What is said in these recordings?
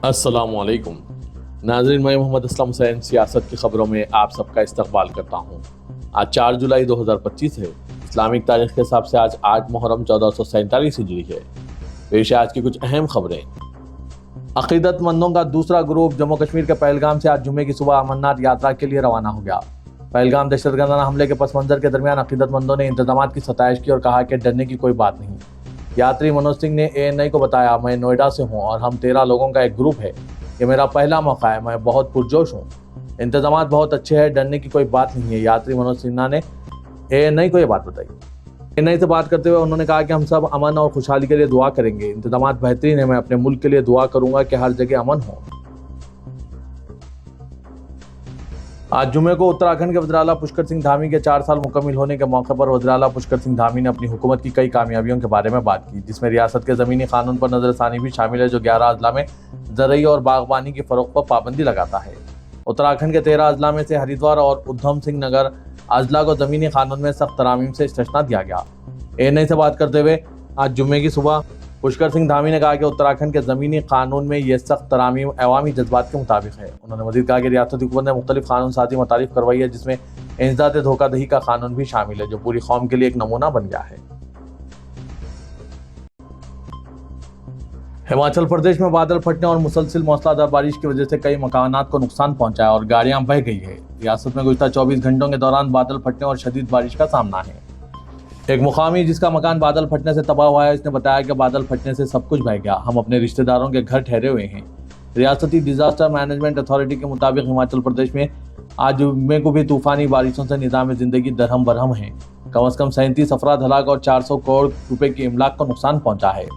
अस्सलाम वालेकुम नाज़रीन, मैं मोहम्मद असलम हुसैन सियासत की ख़बरों में आप सबका इस्तकबाल करता हूँ। आज 4 जुलाई 2025 है। इस्लामिक तारीख के हिसाब से आज 8 मुहर्रम 1447 हिजरी है। पेश है आज की कुछ अहम खबरें। अक़ीदतमंदों का दूसरा ग्रुप जम्मू कश्मीर के पहलगाम से आज जुम्मे की सुबह अमरनाथ यात्रा के लिए रवाना हो गया। पहलगाम दहशतगर्दाना हमले के पस मंज़र के दरमियान अक़ीदतमंदों ने इंतजामात की सताइश की और कहा कि डरने की कोई बात नहीं। यात्री मनोज सिंह ने ANI को बताया, मैं नोएडा से हूं और हम 13 लोगों का एक ग्रुप है। ये मेरा पहला मौका है, मैं बहुत पुरजोश हूं। इंतजामात बहुत अच्छे हैं, डरने की कोई बात नहीं है। यात्री मनोज सिन्हा ने ANI को ये बात बताई। ANI से बात करते हुए उन्होंने कहा कि हम सब अमन और खुशहाली के लिए दुआ करेंगे। इंतजामात बेहतरीन है, मैं अपने मुल्क के लिए दुआ करूंगा कि हर जगह अमन हो। आज जुमे को उत्तराखंड के वज़ीर-ए-आला पुष्कर सिंह धामी के 4 साल मुकम्मिल होने के मौके पर वज़ीर-ए-आला पुष्कर सिंह धामी ने अपनी हुकूमत की कई कामयाबियों के बारे में बात की, जिसमें रियासत के ज़मीनी कानून पर नज़रसानी भी शामिल है, जो 11 अजला में ज़रई और बागबानी की फ़रोग़ पर पाबंदी लगाता है। उत्तराखंड के 13 अजला में से हरिद्वार और उधम सिंह नगर अजला को ज़मीनी कानून में सख्त तरामीम से इस्तिस्ना दिया गया। ANI से बात करते हुए आज जुम्मे की सुबह पुष्कर सिंह धामी ने कहा कि उत्तराखंड के ज़मीनी कानून में ये सख्त तरामीम अवामी जज्बात के मुताबिक है। उन्होंने मज़ीद कहा कि रियासती हुकूमत ने मुख्तलिफ कानून साजी मुतारिफ करवाई है, जिसमें इंसदाद धोखाधड़ी का कानून भी शामिल है, जो पूरी कौम के लिए एक नमूना बन गया है। हिमाचल प्रदेश में बादल फटने और मुसलसिल मौसलाधार बारिश की वजह से कई मकानात को नुकसान पहुंचा है और गाड़ियां बह गई है। रियासत में गुज़िश्ता 24 घंटों के दौरान बादल फटने और शदीद बारिश का सामना है। एक मुकामी जिसका मकान बादल फटने से तबाह हुआ है, इसने बताया कि बादल फटने से सब कुछ बह गया, हम अपने रिश्तेदारों के घर ठहरे हुए हैं। रियासती डिजास्टर मैनेजमेंट अथॉरिटी के मुताबिक हिमाचल प्रदेश में आज जुम्मे को भी तूफानी बारिशों से निज़ाम ज़िंदगी दरहम बरहम है। कम अज़ कम 37 अफराद हलाक और 400 करोड़ रुपए की इमलाक को नुकसान पहुंचा है।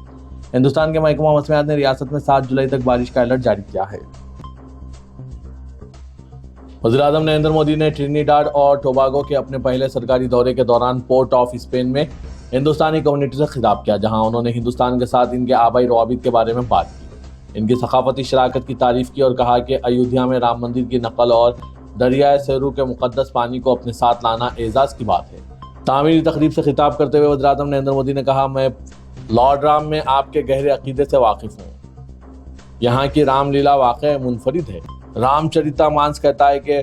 हिंदुस्तान के महकमा मौसमियात ने रियासत में 7 जुलाई तक बारिश का अलर्ट जारी किया है। वज़ीर-ए-आज़म नरेंद्र मोदी ने ट्रिनिडाड और टोबागो के अपने पहले सरकारी दौरे के दौरान पोर्ट ऑफ स्पेन में हिंदुस्तानी कम्युनिटी से खिताब किया, जहां उन्होंने हिंदुस्तान के साथ इनके आबाई रवाबित के बारे में बात की, इनकी सकाफती शराकत की तारीफ की और कहा कि अयोध्या में राम मंदिर की नकल और दरियाए सेरू के मुकद्दस पानी को अपने साथ लाना एजाज़ की बात है। तामीरी तकरीब से खिताब करते हुए वज़ीर-ए-आज़म नरेंद्र मोदी ने कहा, मैं लॉर्ड राम में आपके गहरे अकीदे से वाकिफ़ हूँ। यहाँ की रामलीला वाक़ई मुनफरिद है। रामचरितमानस कहता है कि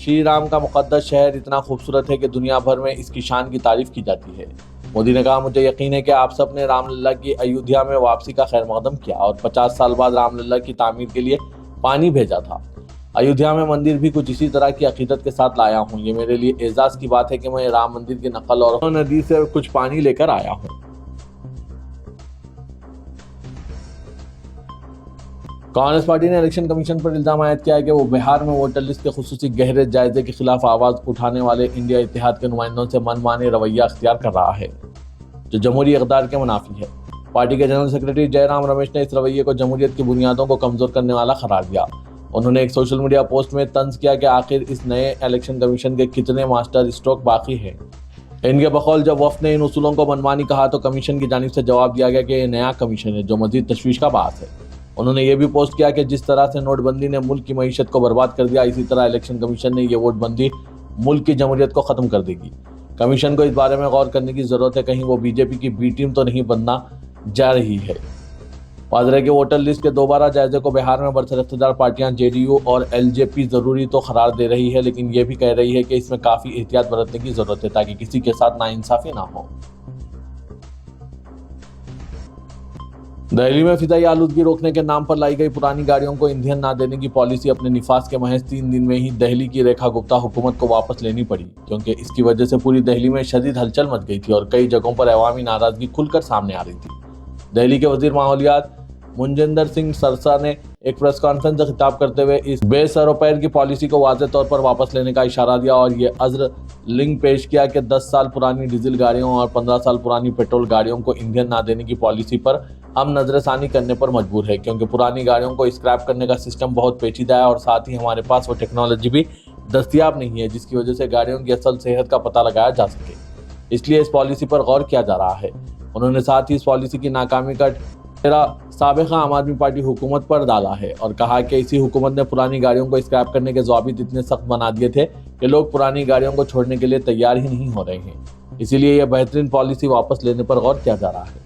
श्री राम का मुकद्दस शहर इतना खूबसूरत है कि दुनिया भर में इसकी शान की तारीफ की जाती है। मोदी ने कहा, मुझे यकीन है कि आप सब ने रामलला की अयोध्या में वापसी का खैर मकदम किया और 50 साल बाद रामलला की तामीर के लिए पानी भेजा था। अयोध्या में मंदिर भी कुछ इसी तरह की अकीदत के साथ लाया हूँ। ये मेरे लिए एजाज़ की बात है कि मैं राम मंदिर की नकल और नदी से कुछ पानी लेकर आया हूँ। कांग्रेस पार्टी ने इलेक्शन कमीशन पर इल्जाम आयद किया है कि वो बिहार में वोटर लिस्ट के खुसूसी गहरे जायजे के खिलाफ आवाज़ उठाने वाले इंडिया इत्तेहाद के नुमाइंदों से मनमाने रवैया अख्तियार कर रहा है, जो जमहूरी इक़दार के मुनाफी है। पार्टी के जनरल सेक्रेटरी जयराम रमेश ने इस रवैये को जमहूरियत की बुनियादों को कमज़ोर करने वाला करार दिया। उन्होंने एक सोशल मीडिया पोस्ट में तंज किया कि आखिर इस नए इलेक्शन कमीशन के कितने मास्टर स्ट्रोक बाकी हैं। इनके बकौल जब वफ़द ने इन उसूलों को मनमानी कहा तो कमीशन की जानिब से जवाब दिया गया कि ये नया कमीशन है, जो मज़ीद तशवीश का बात है। उन्होंने ये भी पोस्ट किया कि जिस तरह से नोटबंदी ने मुल्क की मईशत को बर्बाद कर दिया, इसी तरह इलेक्शन कमीशन ने ये वोटबंदी मुल्क की जमहूरियत को ख़त्म कर देगी। कमीशन को इस बारे में गौर करने की ज़रूरत है, कहीं वो बीजेपी की बी टीम तो नहीं बनना जा रही है। वाज़ेह है कि वोटर लिस्ट के दोबारा जायजे को बिहार में बरसर इक़्तिदार पार्टियाँ JDU और LJP ज़रूरी तो करार दे रही है, लेकिन ये भी कह रही है कि इसमें काफ़ी एहतियात बरतने की ज़रूरत है, ताकि किसी के साथ नाइंसाफ़ी ना हो। दिल्ली में फिजाई आलूदगी रोकने के नाम पर लाई गई पुरानी गाड़ियों को ईंधन ना देने की पॉलिसी अपने निफाज के महज 3 दिन में ही दिल्ली की रेखा गुप्ता हुकूमत को वापस लेनी पड़ी, क्योंकि इसकी वजह से पूरी दिल्ली में शदीद हलचल मच गई थी और कई जगहों पर अवामी नाराजगी खुलकर सामने आ रही थी। दिल्ली के वजीर माहौलियात मुंजिंदर सिंह सरसा ने एक प्रेस कॉन्फ्रेंस से खिताब करते हुए इस बेसरोपैर की पॉलिसी को वाज़ेह तौर पर वापस लेने का इशारा दिया और ये अज़्र लिंक पेश किया कि 10 साल पुरानी डीजल गाड़ियों और 15 साल पुरानी पेट्रोल गाड़ियों को ईंधन ना देने की पॉलिसी पर हम नजरसानी करने पर मजबूर है, क्योंकि पुरानी गाड़ियों को स्क्रैप करने का सिस्टम बहुत पेचीदा है और साथ ही हमारे पास वो टेक्नोलॉजी भी दस्तियाब नहीं है जिसकी वजह से गाड़ियों की असल सेहत का पता लगाया जा सके। इसलिए इस पॉलिसी पर गौर किया जा रहा है। उन्होंने साथ ही इस पॉलिसी की नाकामी का तेरा साबिक़ा आम आदमी पार्टी हुकूमत पर डाला है और कहा कि इसी हुकूमत ने पुरानी गाड़ियों को स्क्रैप करने के ज़वाबित इतने सख्त बना दिए थे कि लोग पुरानी गाड़ियों को छोड़ने के लिए तैयार ही नहीं हो रहे हैं। इसीलिए यह बेहतरीन पॉलिसी वापस लेने पर गौर किया जा रहा है।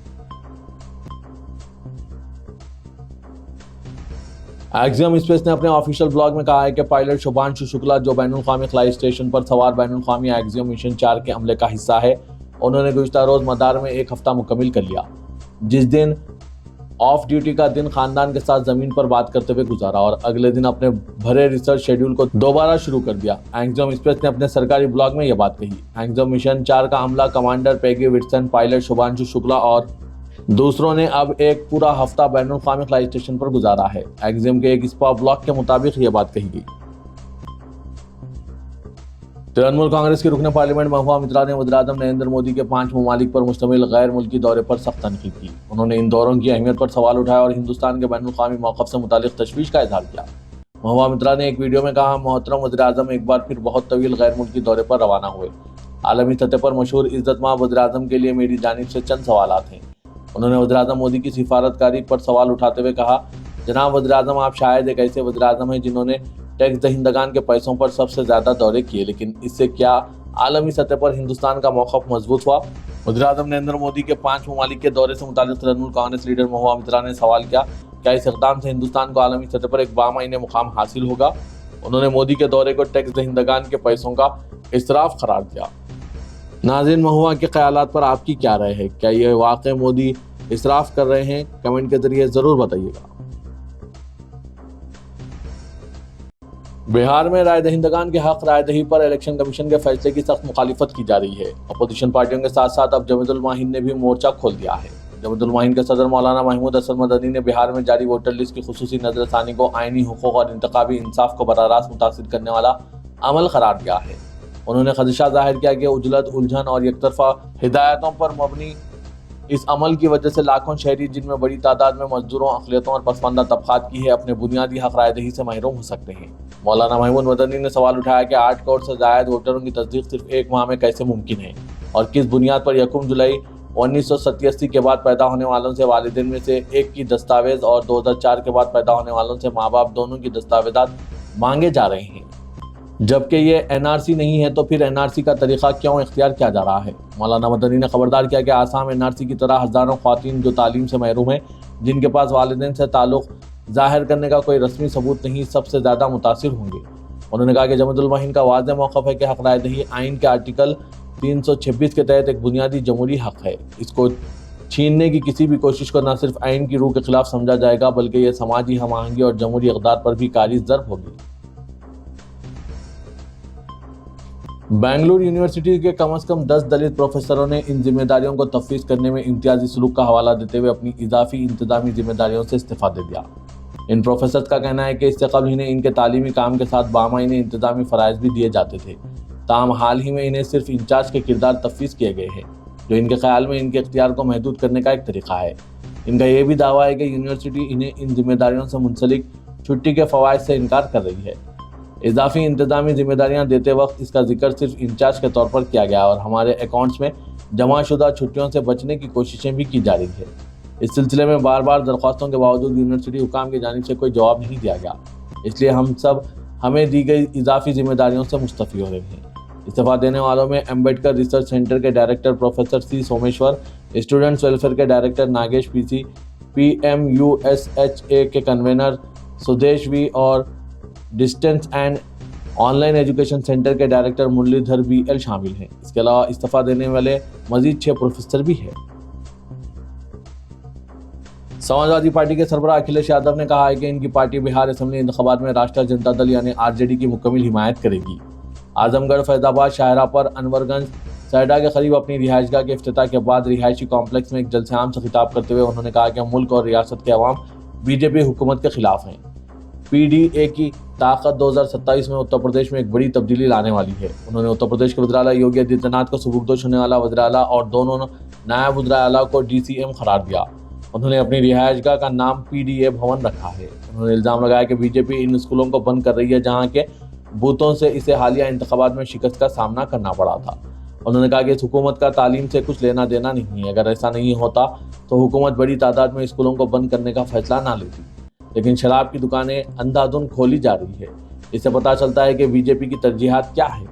एक्सियम स्पेस ने अपने ऑफिशियल ब्लॉग में कहा है कि पायलट शुभांशु शुक्ला, जो बैनुल-अक़वामी खलाई स्टेशन पर सवार बैनुल-अक़वामी एक्सियम मिशन 4 के अमले का हिस्सा है, उन्होंने गुज़िश्ता रोज मदार में एक हफ्ता मुकम्मिल कर लिया, जिस दिन ऑफ ड्यूटी का दिन खानदान के साथ जमीन पर बात करते हुए गुजारा और अगले दिन अपने भरे रिसर्च शेड्यूल को दोबारा शुरू कर दिया। एक्सियम स्पेस ने अपने सरकारी ब्लॉग में यह बात कही। एक्सियम मिशन 4 का अमला commander Peggy Whitson, pilot Shubhanshu Shukla और दूसरों ने अब एक पूरा हफ्ता बैनुल-अक़वामी खलाई स्टेशन पर गुजारा है। एक्सियम के एक स्पा ब्लॉग के मुताबिक यह बात कही गई। तृणमूल कांग्रेस की रुकने पार्लियामेंट महबूबा मित्रा ने वज़ीर-ए-आज़म नरेंद्र मोदी के 5 ममालिक पर मुश्तमिल गैर मुल्की दौरे पर सख्त तनकीद की। उन्होंने इन दौरों की अहमियत पर सवाल उठाया और हिंदुस्तान के बैनुल-अक़वामी मौक़िफ़ से मुतालिक तशवीश का इज़हार किया। महबूबा मित्रा ने एक वीडियो में कहा, मोहतरम वज़ीर-ए-आज़म एक बार फिर बहुत तवील गैर मुल्की दौरे पर रवाना हुए। आलमी सतह पर मशहूर इज़्ज़त-माब वज़ीर-ए-आज़म के लिए मेरी जानिब से चंद सवालात हैं। उन्होंने वज़ीर-ए-आज़म मोदी की सिफारतकारी पर सवाल उठाते हुए कहा, जनाब वज़ीर-ए-आज़म, आप शायद एक ऐसे वज़ीर-ए-आज़म हैं जिन्होंने टैक्स दहिंदगान के पैसों पर सबसे ज़्यादा दौरे किए, लेकिन इससे क्या आलमी सतह पर हिंदुस्तान का मौक़िफ़ मजबूत हुआ? वज़ीर-ए-आज़म नरेंद्र मोदी के 5 ममालिक के दौरे से मुतालिक तृणमूल कांग्रेस लीडर महबूबा मित्रा ने सवाल किया, क्या इस इक़दाम से हिंदुस्तान को आलमी सतह पर एक बामायने मुकाम हासिल होगा? उन्होंने मोदी के दौरे को टैक्स दहिंदगान के पैसों का इसराफ करार दिया। नाज़रीन, महबूबा के ख़यालात पर आपकी क्या राय है? क्या ये वाक़ई मोदी इसराफ कर रहे हैं? कमेंट के जरिए ज़रूर बताइएगा। बिहार में राय दहिंदगान के हक राय दही पर इलेक्शन कमीशन के फैसले की सख्त मुखालिफत की जा रही है। अपोजिशन पार्टियों के साथ साथ अब जमीयतुल माहिन ने भी मोर्चा खोल दिया है। जमीयतुल माहिन के सदर मौलाना महमूद हसन मदनी ने बिहार में जारी वोटर लिस्ट की खुसूसी नजरसानी को आईनी हुकूक और इंतखाबी इंसाफ को बराह रास्त मुतासिर करने वाला अमल करार दिया है। उन्होंने खदशा जाहिर किया कि उजलत, उलझन और एकतरफा हिदायतों पर मबनी इस अमल की वजह से लाखों शहरी, जिनमें बड़ी तादाद में मजदूरों, अक़लियतों और पसमानदा तबक़ात की है, अपने बुनियादी हक राय दही से महरूम हो सकते हैं। मौलाना महमूद मदनी ने सवाल उठाया कि 8 करोड़ से ज़ायद वोटरों की तस्दीक सिर्फ एक माह में कैसे मुमकिन है और किस बुनियाद पर 1 जुलाई 1987 के बाद पैदा होने वालों से वालिदैन में से एक की दस्तावेज़ और 2004 के बाद पैदा होने वालों से माँ बाप दोनों की दस्तावेज़ात मांगे जा रहे हैं, जबकि ये एनआरसी नहीं है, तो फिर एनआरसी का तरीका क्यों इख्तियार किया जा रहा है? मौलाना मदनी ने खबरदार किया कि आसाम एनआरसी की तरह हज़ारों ख़वातीन जो तालीम से महरूम हैं, जिनके पास वालिदैन से ताल्लुक़ ज़ाहिर करने का कोई रस्मी सबूत नहीं, सबसे ज़्यादा मुतासिर होंगे। उन्होंने कहा कि जमीयतुल माहिन का वाज़ेह मौक़िफ़ है कि हक़ राय दही आइन के आर्टिकल 326 के तहत एक बुनियादी जमहूरी हक़ है। इसको छीनने की किसी भी कोशिश को न सिर्फ आइन की रूह के खिलाफ समझा जाएगा, बल्कि यह समाजी हम आहंगी और जमहूरी इक़दार पर भी कारी ज़रब होगी। बेंगलुरु यूनिवर्सिटी के कम से कम 10 दलित प्रोफेसरों ने इन जिम्मेदारियों को तफवीज़ करने में इम्तियाजी सलूक का हवाला देते हुए अपनी इजाफी इंतजामी जिम्मेदारियों से इस्तीफ़ा दे दिया। इन प्रोफेसर्स का कहना है कि इससे कबल इन्हें इनके तालीमी काम के साथ बामायने इंतजामी फ़राइज़ भी दिए जाते थे, ताहम हाल ही में इन्हें सिर्फ इंचार्ज के किरदार तफवीज़ किए गए हैं, जो इनके ख्याल में इनके इख्तियार को महदूद करने का एक तरीका है। इनका यह भी दावा है कि यूनिवर्सिटी इन्हें इन जिम्मेदारियों से मुंसलिक छुट्टी के फ़वाइद से इनकार कर रही है। इजाफी इंतजामी जिम्मेदारियां देते वक्त इसका जिक्र सिर्फ इंचार्ज के तौर पर किया गया और हमारे अकाउंट्स में जमाशुदा छुट्टियों से बचने की कोशिशें भी की जा रही है। इस सिलसिले में बार बार दरख्वास्तों के बावजूद यूनिवर्सिटी हुकाम की जानिब से कोई जवाब नहीं दिया गया, इसलिए हम सब हमें दी गई इजाफी जिम्मेदारियों से मुस्तफ़ी हो रहे हैं। इस्तीफ़ा देने वालों में अम्बेडकर रिसर्च सेंटर के director professor C Someshwar, students welfare के डायरेक्टर नागेश पीसी, PMUSHA के कन्वेनर सुदेश वी और distance and online education centre के डायरेक्टर मुरलीधर BL शामिल हैं। इसके अलावा इस्तीफा देने वाले मजीद 6 प्रोफेसर भी हैं। समाजवादी पार्टी के सरबराह अखिलेश यादव ने कहा है कि इनकी पार्टी बिहार असेंबली इंतखाबात में राष्ट्रीय जनता दल यानी RJD की मुकम्मल हिमायत करेगी। आजमगढ़, फैजाबाद, शाहरापर, अनवरगंज, सैडा के करीब अपनी रिहाइशगाह के इफ्तिताह के बाद रिहायशी कॉम्प्लेक्स में एक जलसे आम से खिताब करते हुए उन्होंने कहा कि मुल्क और रियासत के अवाम BJP हुकूमत के खिलाफ हैं। PDA की ताकत 2027 में उत्तर प्रदेश में एक बड़ी तब्दीली लाने वाली है। उन्होंने उत्तर प्रदेश के वज़ीर आला योगी आदित्यनाथ को सुबुकदोश होने वाला वज़ीर आला और दोनों नायब वज़ीर आला को DCM करार दिया। उन्होंने अपनी रिहायशगाह का नाम PDA भवन रखा है। उन्होंने इल्ज़ाम लगाया कि BJP इन स्कूलों को बंद कर रही है, जहाँ के बूथों से इसे हालिया इंतखाबात में शिकस्त का सामना करना पड़ा था। उन्होंने कहा कि इस हुकूमत का तालीम से कुछ लेना देना नहीं है। अगर ऐसा नहीं होता तो हुकूमत बड़ी तादाद में स्कूलों को बंद करने का फैसला ना लेती, लेकिन शराब की दुकानें अंधाधुंध खोली जा रही है। इससे पता चलता है कि BJP की तरजीहात क्या है।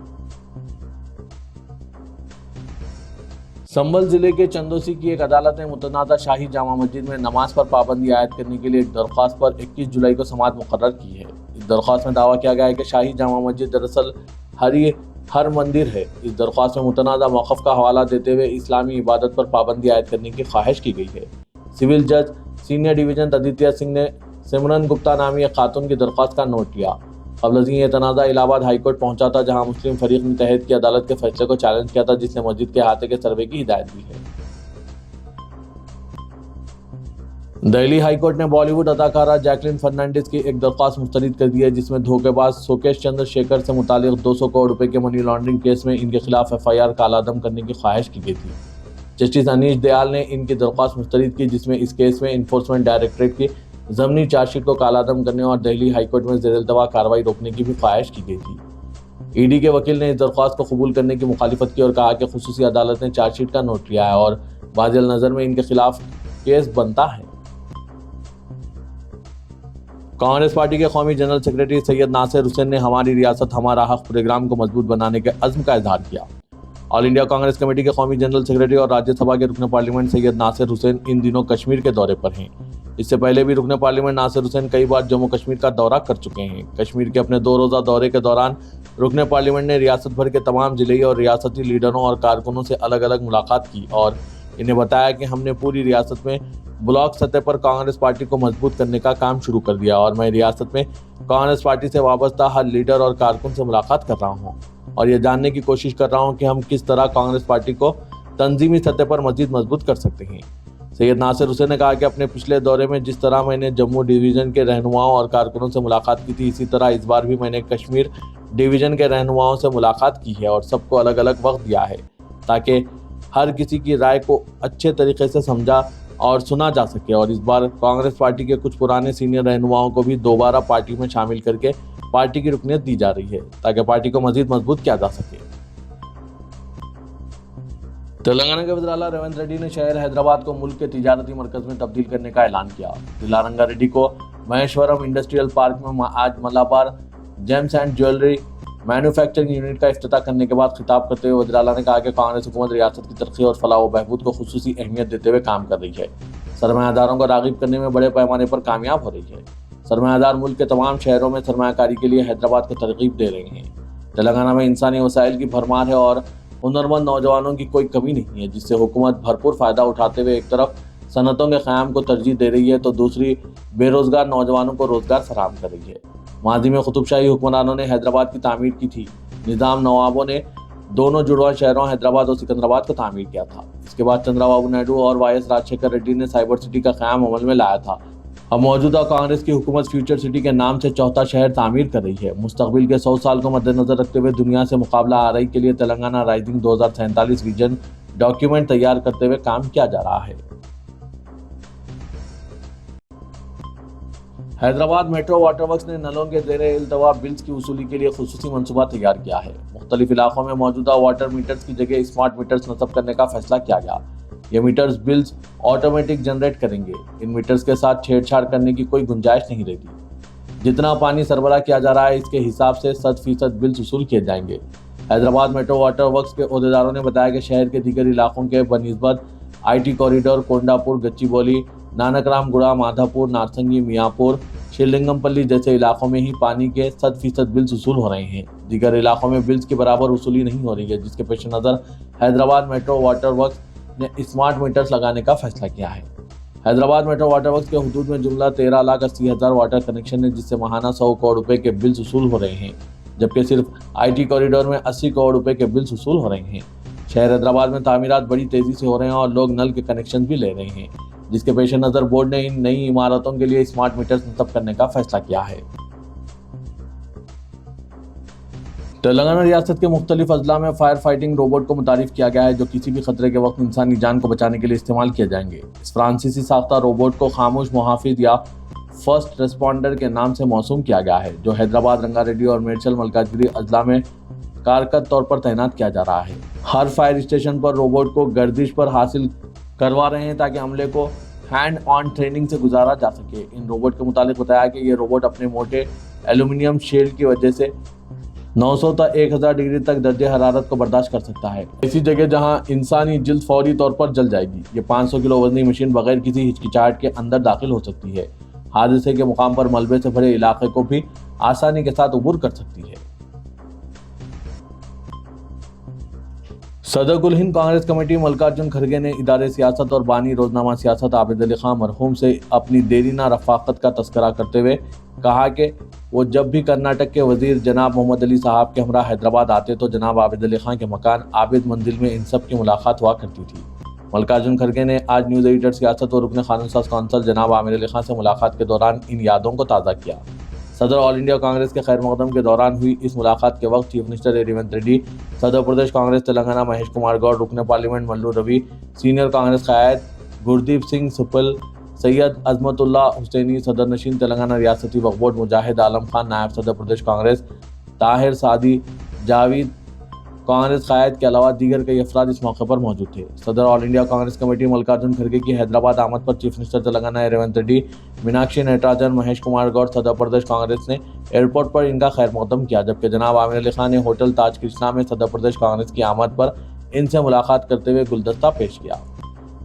संभल जिले के चंदोसी की एक अदालत ने मुतनाज़ा शाही जामा मस्जिद में नमाज पर पाबंदी आयद करने के लिए एक दरख्वास्त पर 21 जुलाई को समाअत मुकर्रर की है। इस दरख्वास्त में दावा किया गया है कि शाही जामा मस्जिद दरअसल हर मंदिर है। इस दरख्वास्त में मुतनाज़ा मौक़िफ़ का हवाला देते हुए इस्लामी इबादत पर पाबंदी आयद करने की ख्वाहिश की गई है। सिविल जज सीनियर डिवीजन आदित्य सिंह ने सिमरन गुप्ता नामी एक खातून की दरख्वास्त का नोट लिया। क़ब्ल ये तनाज़ा इलाहाबाद हाई कोर्ट पहुंचा था, जहां मुस्लिम फरीक ने तहत की अदालत के फैसले को चैलेंज किया था, जिसने मस्जिद के अहाते के सर्वे की हिदायत दी है। दिल्ली हाई कोर्ट ने बॉलीवुड अदाकारा जैकलिन फर्नांडिस की एक दरख्वास्त मुस्तरद कर दी है, जिसमें धोखेबाज सोकेश चंद्र शेखर से मुतालिक 200 करोड़ रुपए के मनी लॉन्ड्रिंग केस में इनके खिलाफ FIR कालादम करने की ख्वाहिश की गई थी। जस्टिस अनीश दयाल ने इनकी दरख्वास्त मुस्तरद की, जिसमें इस केस में इन्फोर्समेंट डायरेक्टरेट की ज़मनी चार्जशीट को कालादम करने और दिल्ली हाई कोर्ट में ज़ेर-इल्तवा कार्रवाई रोकने की भी ख्वाहिश की गई थी। ED के वकील ने इस दरख्वास्त को कबूल करने की मुखालिफत की और कहा कि खुसूसी अदालत ने चार्जशीट का नोट लिया है और वाज़ेह नज़र में इनके खिलाफ केस बनता है। कांग्रेस पार्टी के कौमी जनरल सेक्रेटरी सैयद नासिर हुसैन ने हमारी रियासत हमारा हक प्रोग्राम को मजबूत बनाने के अज़्म का इजहार किया। ऑल इंडिया कांग्रेस कमेटी के कौमी जनरल सेक्रेटरी और राज्यसभा के रुकन पार्लियामेंट सैयद नासिर हुसैन इन दिनों कश्मीर के दौरे पर हैं। इससे पहले भी रुकन पार्लियामेंट नासिर हुसैन कई बार जम्मू कश्मीर का दौरा कर चुके हैं। कश्मीर के अपने 2 रोज़ा दौरे के दौरान रुकन पार्लियामेंट ने रियासत भर के तमाम जिले और रियासती लीडरों और कारकुनों से अलग अलग मुलाकात की और इन्हें बताया कि हमने पूरी रियासत में ब्लॉक सतह पर कांग्रेस पार्टी को मजबूत करने का काम शुरू कर दिया और मैं रियासत में कांग्रेस पार्टी से वाबस्ता हर लीडर और कारकुन से मुलाकात कर रहा हूँ और ये जानने की कोशिश कर रहा हूँ कि हम किस तरह कांग्रेस पार्टी को तंजीमी सतह पर मजीद मजबूत कर सकते हैं। सैयद नासिर हुसैन ने कहा कि अपने पिछले दौरे में जिस तरह मैंने जम्मू डिवीज़न के रहनुमाओं और कारकुनों से मुलाकात की थी, इसी तरह इस बार भी मैंने कश्मीर डिवीज़न के रहनुमाओं से मुलाकात की है और सबको अलग अलग वक्त दिया है ताकि हर किसी की राय को अच्छे तरीके से समझा और सुना जा सके। और इस बार कांग्रेस पार्टी के कुछ पुराने सीनियर रहनुमाओं को भी दोबारा पार्टी में शामिल करके पार्टी की रुकनीत दी जा रही है ताकि पार्टी को मजीद मजबूत किया जा सके। तेलंगाना के वज़ीर-ए-आला रेवंत रेड्डी ने शहर हैदराबाद को मुल्क के तिजारती मरकज़ में तब्दील करने का ऐलान किया। जिला रंगारेड्डी को महेश्वरम इंडस्ट्रियल पार्क में आज Malabar James and jewellery manufacturing unit का इफ्तिताह करने के बाद खिताब करते हुए वज़ीर-ए-आला ने कहा कि कांग्रेस हुकूमत रियासत की तरक्की और फलाह व बहबूद को खुसूसी अहमियत देते हुए काम कर रही है। सरमायादारों को राग़िब करने में बड़े पैमाने पर कामयाब हो रही है। सरमायादार मुल्क के तमाम शहरों में सरमायाकारी के लिए हैदराबाद को तरगीब दे रहे हैं। तेलंगाना में इंसानी वसाइल की भरमार है और हुनरमंद नौजवानों की कोई कमी नहीं है, जिससे हुकूमत भरपूर फ़ायदा उठाते हुए एक तरफ सनतों के क़याम को तरजीह दे रही है तो दूसरी बेरोज़गार नौजवानों को रोज़गार फराहम कर रही है। माजी में कुतुबशाही हुक्मरानों ने हैदराबाद की तामीर की थी। निज़ाम नवाबों ने दोनों जुड़वा शहरों हैदराबाद और सिकंदराबाद को तामीर किया था। इसके बाद चंद्रबाबू नायडू और YS राजशेखर रेड्डी ने साइबर सिटी का क़याम अमल में लाया था। अब मौजूदा कांग्रेस की हुकूमत फ्यूचर सिटी के नाम से चौथा शहर तामीर कर रही है। मुस्तकबिल के 100 साल को मद्देनजर रखते हुए दुनिया से मुकाबला आराई के लिए तेलंगाना राइजिंग 2047 विजन डॉक्यूमेंट तैयार करते हुए काम किया जा रहा है। हैदराबाद मेट्रो वाटर वर्क्स ने नलों के ज़ेरे इल्तवा बिल्स की वसूली के लिए खुसूसी मनसूबा तैयार किया है। मुख्तलिफ इलाकों में मौजूदा वाटर मीटर्स की जगह स्मार्ट मीटर्स नस्ब करने का फैसला किया गया। ये मीटर्स बिल्स ऑटोमेटिक जनरेट करेंगे। इन मीटर्स के साथ छेड़छाड़ करने की कोई गुंजाइश नहीं रहेगी। जितना पानी सरबराह किया जा रहा है इसके हिसाब से 100% बिल्स वसूल किए जाएंगे। हैदराबाद मेट्रो वाटर वर्क्स के ओहदेदारों ने बताया कि शहर के दीगर इलाकों के बनिस्बत IT कॉरिडोर, कोंडापुर, गच्चीबौली, नानकराम गुड़ा, माधापुर, नारसंगी, मियाँपुर, श्रीलिंगमपल्ली जैसे इलाकों में ही पानी के 100% बिल्स वसूल हो रहे हैं। दीगर इलाकों में बिल्स की बराबर वसूली नहीं हो रही है, जिसके पेश नज़र हैदराबाद मेट्रो वाटर वर्क्स ने स्मार्ट मीटर्स लगाने का फैसला किया है। हैदराबाद मेट्रो वाटर वर्क्स के हुदूद में जुमला 13,80,000 वाटर कनेक्शन है, जिससे माहाना 100 करोड़ रुपए के बिल्स वसूल हो रहे हैं, जबकि सिर्फ IT कॉरिडोर में 80 करोड़ रुपए के बिल्स वसूल हो रहे हैं। शहर हैदराबाद में तामीरात बड़ी तेज़ी से हो रहे हैं और लोग नल के कनेक्शन भी ले रहे हैं, जिसके पेश नज़र बोर्ड ने इन नई इमारतों के लिए स्मार्ट मीटर्स नस्ब करने का फैसला किया है। तेलंगाना रियासत के मुख्तलिफ अजला में फायर फाइटिंग रोबोट को मुतारिफ किया गया है, जो किसी भी खतरे के वक्त इंसानी जान को बचाने के लिए इस्तेमाल किए जाएंगे। इस फ्रांसीसी साख्ता रोबोट को खामोश मुहाफिज या फर्स्ट रेस्पॉन्डर के नाम से मौसूम किया गया है, जो हैदराबाद, रंगारेड्डी और मेडचल मलकाजगिरी अजला में कारगर तौर पर तैनात किया जा रहा है। हर फायर स्टेशन पर रोबोट को गर्दिश पर हासिल करवा रहे हैं ताकि अमले को हैंड ऑन ट्रेनिंग से गुजारा जा सके। इन रोबोट के मुतालिक बताया कि ये रोबोट अपने मोटे एल्यूमिनियम शेल की वजह से 900 تا 1000 ڈگری تک درجہ حرارت کو برداشت کر سکتا ہے۔ ایسی جگہ جہاں انسانی جلد فوری طور پر جل جائے گی۔ یہ 500 کلو وزنی مشین بغیر کسی ہچکچاہٹ کے اندر داخل ہو سکتی ہے۔ حادثے کے مقام پر ملبے سے بھرے علاقے کو بھی آسانی کے ساتھ عبور کر سکتی ہے۔ صدر کل ہند کانگریس کمیٹی ملکارجن کھڑگے نے ادارے سیاست اور بانی روزنامہ سیاست عابد علی خان مرحوم سے اپنی دیرینہ رفاقت کا تذکرہ کرتے ہوئے کہا کہ وہ جب بھی کرناٹک کے وزیر جناب محمد علی صاحب کے ہمراہ حیدرآباد آتے تو جناب عابد علی خان کے مکان عابد منزل میں ان سب کی ملاقات ہوا کرتی تھی۔ ملکارجن کھڑگے نے آج نیوز ایڈیٹر سیاست اور رکن قانون ساز کونسل جناب عامر علی خان سے ملاقات کے دوران ان یادوں کو تازہ کیا۔ صدر آل انڈیا کانگریس کے خیر مقدم کے دوران ہوئی اس ملاقات کے وقت چیف منسٹر ریونت ریڈی، صدر پردیش کانگریس تلنگانہ مہیش کمار گوڑ، رکن پارلیمنٹ ملو روی، سینئر کانگریس قائد گردیپ سنگھ سپل، سید عظمت اللہ حسینی، صدر نشین تلنگانہ ریاستی وقف بورڈ مجاہد عالم خان، نائب صدر پردیش کانگریس طاہر سعدی، جاوید کانگریس قائد کے علاوہ دیگر کئی افراد اس موقع پر موجود تھے۔ صدر All India Congress Committee Mallikarjun Kharge کی حیدرآباد آمد پر چیف منسٹر تلنگانہ ریونت ریڈی، میناکشی نٹراجن، مہیش کمار گوڑ، صدر پردیش کانگریس نے ایئرپورٹ پر ان کا خیر مقدم کیا، جبکہ جناب عامر علی خان نے ہوٹل تاج کرشنا میں صدر پردیش کانگریس کی آمد پر ان سے ملاقات کرتے ہوئے گلدستہ پیش کیا۔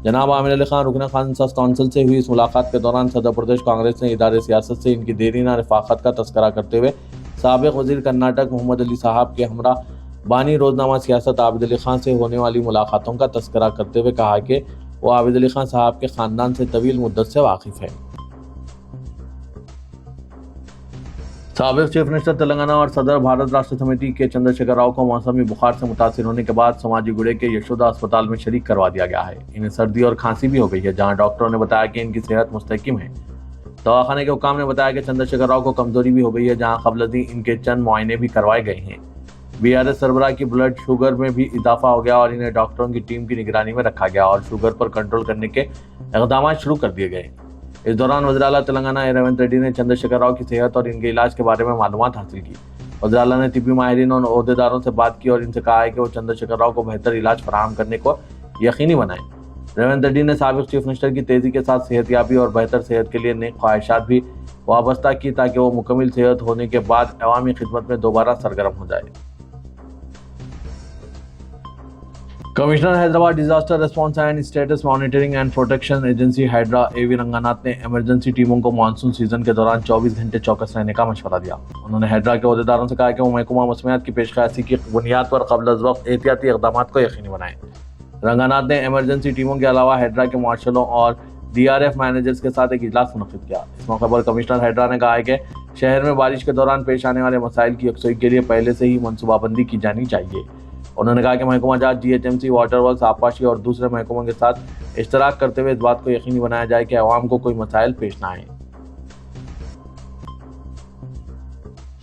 جناب عامر علی خان رکن قانون ساز کونسل سے ہوئی اس ملاقات کے دوران صدر پردیش کانگریس نے ادارے سیاست سے ان کی دیرینہ رفاقت کا تذکرہ کرتے ہوئے سابق وزیر کرناٹک محمد علی صاحب کے ہمراہ بانی روزنامہ سیاست عابد علی خان سے ہونے والی ملاقاتوں کا تذکرہ کرتے ہوئے کہا کہ وہ عابد علی خان صاحب کے خاندان سے طویل مدت سے واقف ہے۔ سابق چیف منسٹر تلنگانہ اور صدر بھارت راشٹر سمیتی کے چندر شیکھر راؤ کو موسمی بخار سے متاثر ہونے کے بعد سماجی گڑے کے یشودا اسپتال میں شریک کروا دیا گیا ہے۔ انہیں سردی اور کھانسی بھی ہو گئی ہے، جہاں ڈاکٹروں نے بتایا کہ ان کی صحت مستحکم ہے۔ دواخانے کے حکام نے بتایا کہ چندر شیکھر راؤ کو کمزوری بھی ہو گئی ہے، جہاں قبل ازیں ان کے چند معائنے بھی کروائے گئے ہیں۔ BRS سربراہ کی بلڈ شوگر میں بھی اضافہ ہو گیا اور انہیں ڈاکٹروں کی ٹیم کی نگرانی میں رکھا گیا اور شوگر پر کنٹرول کرنے کے اقدامات شروع کر دیے گئے۔ اس دوران وزیر اعلیٰ تلنگانہ ریونت ریڈی نے چندر شیکھر راؤ کی صحت اور ان کے علاج کے بارے میں معلومات حاصل کی۔ وزیر اعلیٰ نے طبی ماہرین اور عہدیداروں سے بات کی اور ان سے کہا ہے کہ وہ چندر شیکھر راؤ کو بہتر علاج فراہم کرنے کو یقینی بنائیں۔ ریونت ریڈی نے سابق چیف منسٹر کی تیزی کے ساتھ صحت یابی اور بہتر صحت کے لیے نیک خواہشات بھی وابستہ کی تاکہ وہ مکمل صحت ہونے کے بعد عوامی خدمت میں دوبارہ سرگرم ہو جائے۔ Commissioner Hyderabad disaster response and assets monitoring and protection agency HYDRAA AV Ranganath نے ایمرجنسی ٹیموں کو مانسون سیزن کے دوران 24 گھنٹے چوکس رہنے کا مشورہ دیا۔ انہوں نے ہائیڈرا کے عہدیداروں سے کہا کہ وہ محکمہ موسمیات کی پیش قیاسی کی بنیاد پر قبل از وقت احتیاطی اقدامات کو یقینی بنائیں۔ رنگاناتھ نے ایمرجنسی ٹیموں کے علاوہ ہائیڈرا کے مارشلوں اور DRF مینیجرز کے ساتھ ایک اجلاس منعقد کیا۔ اس موقع پر کمشنر ہائیڈرا نے کہا ہے کہ شہر میں بارش کے دوران پیش آنے والے مسائل کی یکسوئی کے لیے پہلے سے ہی منصوبہ بندی کی جانی چاہیے۔ انہوں نے کہا کہ محکمہ جات GHMC، واٹر ورکس، آبپاشی اور دوسرے محکموں کے ساتھ اشتراک کرتے ہوئے اس بات کو یقینی بنایا جائے کہ عوام کو کوئی مسائل پیش نہ آئیں۔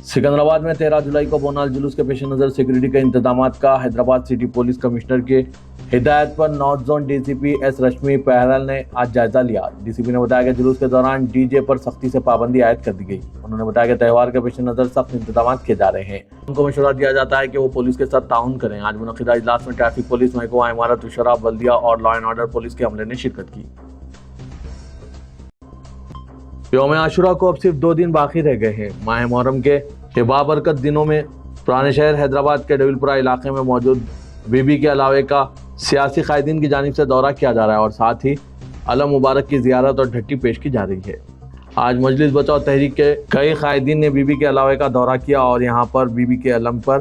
سکندرآباد میں 13 جولائی کو بونال جلوس کے پیش نظر سیکورٹی کے انتظامات کا حیدرآباد سٹی پولیس کمشنر کی ہدایت پر north zone DCP S Rashmi پہرل نے آج جائزہ لیا۔ DCP نے بتایا کہ جلوس کے دوران DJ پر سختی سے پابندی عائد کر دی گئی۔ انہوں نے بتایا کہ تہوار کے پیش نظر سخت انتظامات کیے جا رہے ہیں۔ ان کو مشورہ دیا جاتا ہے کہ وہ پولیس کے ساتھ تعاون کریں۔ آج منعقدہ اجلاس میں ٹریفک پولیس، محکمہ عمارت و شرح، بلدیہ اور لا اینڈ آرڈر پولیس کے عملے نے شرکت کی۔ یوم عاشوراء کو اب صرف 2 دن باقی رہ گئے ہیں۔ ماہ محرم کے بابرکت دنوں میں پرانے شہر حیدرآباد کے ڈویل پورہ علاقے میں موجود بی بی کے علاوے کا سیاسی قائدین کی جانب سے دورہ کیا جا رہا ہے اور ساتھ ہی علم مبارک کی زیارت اور ڈھٹی پیش کی جا رہی ہے۔ آج مجلس بچاؤ تحریک کے کئی قائدین نے بی بی کے علاوے کا دورہ کیا اور یہاں پر بی بی کے علم پر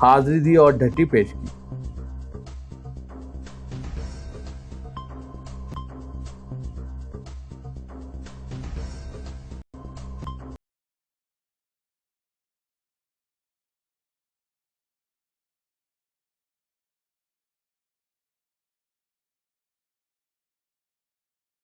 حاضری دی اور ڈھٹی پیش کی۔